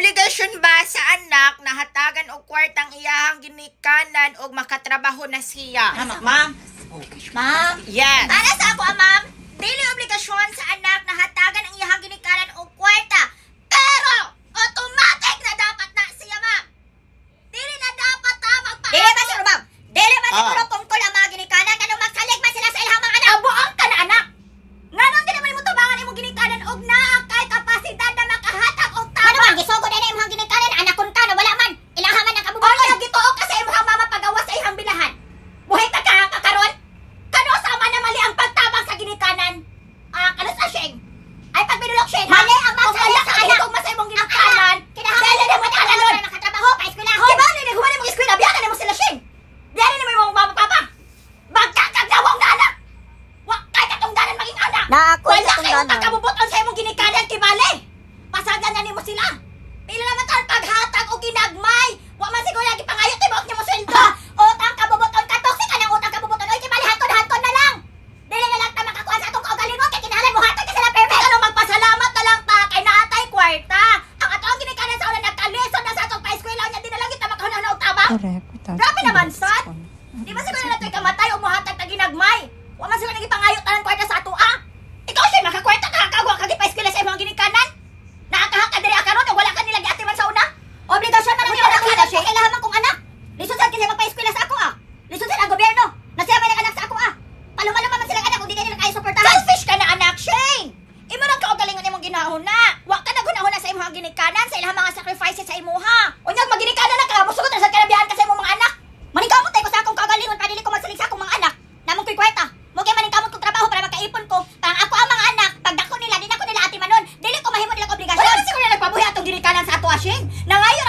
obligasyon ba sa anak na hatagan og kwartang iyahang ginikanan og makatrabaho na siya? Ma'am. Ma'am. Yes. Para sa ako, ma'am, dili obligasyon sa anak na hatagan ang iyahang ginikanan og kwarta. Pero automatic na dapat na siya, ma'am. Dili na dapat ta magpa. Dili ba siguro, ma'am? Dili ba siguro tungkol ang mga ginikanan ano magsalig man sila sa ilang mga anak? Abuang ka na anak. Nganon din naman mo tubangan imong ginikanan og naa kay kapasidad na makahatag og tama. Ano man gisugod na imong ginikanan anak kun ka na wala man. Ilaha man ang kabubuton. Ano gituo ka sa imong mama pagawas sa ihang bilahan. Buhay ka karon. Kano sama na mali ang pagtabang sa ginikanan? Kano sa sheng? Ay pagbinulok sheng. Mali ang masaya sa anak kung masay mong ginikanan. Kinahanglan na mo tagalon nakatrabaho pa eskwelaho. Di ba ni human mo eskwela biyanan mo sila sheng. Biyanan mo imong mama papa. Magkakagawang na anak. Wa kay katungdanan maging anak. Wala kayo pagkabubuton sa imong ginikanan kibali. Pasagan na nimo sila. Pila naman tan paghatag o ginagmay. Wa man siguro lagi pangayo tibok nimo sweldo. Utang kabubuton ka toxic anang utang kabubuton oy kibali hantod na lang. Dili na lang ta makakuha sa atong kaugalingon kay kinahanglan mo hatag ka sila permit. Ano magpasalamat na lang ta kay naatay kwarta. Ang atong ginikanan sa una nagkalisod na sa atong pa-eskwela nya di na lang kita makahuna og tabang. Correct. Grabe naman sad. Di ba siguro na to'y kamatay o muhatag na ginagmay? Wa man sila nagipangayo tanan kwarta sa ato Ikaw siya makakwarta ka kagwa ka gipa-eskwela sa imong ginikanan. Nakakahaka diri akaron na wala ka nila giatiman sa una. Obligasyon man ang anak ka siya. Kailangan man kong anak. Lisod sad kasi magpa-eskwela sa ako Lisod sad ang gobyerno. Nasiya man ang anak sa ako Paluma-luma man silang anak kung di ka nila kaya suportahan. Selfish ka na anak, Shane. Imo ra ka og galingon imong ginahuna. Wa ka na gunahuna sa imong ginikanan sa ilang mga sacrifices sa imuha. Unyag maginikanan na ka musugot na sa kanabihan ka sa imong mga anak. Maningkamot tayo ko sa akong kagalingon para dili ko magsalig sa akong mga anak. Namong ko'y kwarta. Mo kay maningkamot kong trabaho para makaipon ko. Parang ako ang mga anak, pagdako nila, di na ko nila atimanon. Dili ko mahimo nilang obligasyon. Wala man siguro na nagpabuhi atong ginikanan sa ato Shane. Na ngayon